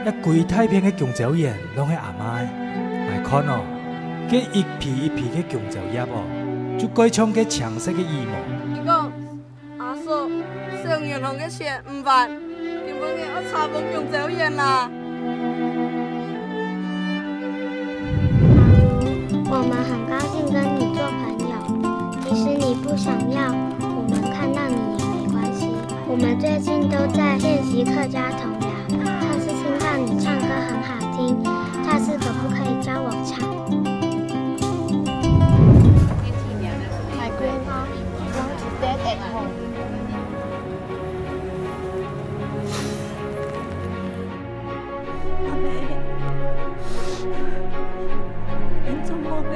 一规太平的香蕉叶拢是阿妈的，来看哦，这一片一片的香蕉叶哦，就改像个橙色的羽毛。伊讲阿嫂，生元红的钱唔办，根本嘅我查无香蕉叶啦。我们很高兴跟你做朋友，即使你不想要，我们看到你也没关系。我们最近都在练习客家童谣，上次听到你唱歌很好听，下次可不可以教我唱？My grandma want to stay at home. 阿妹，恁怎么办？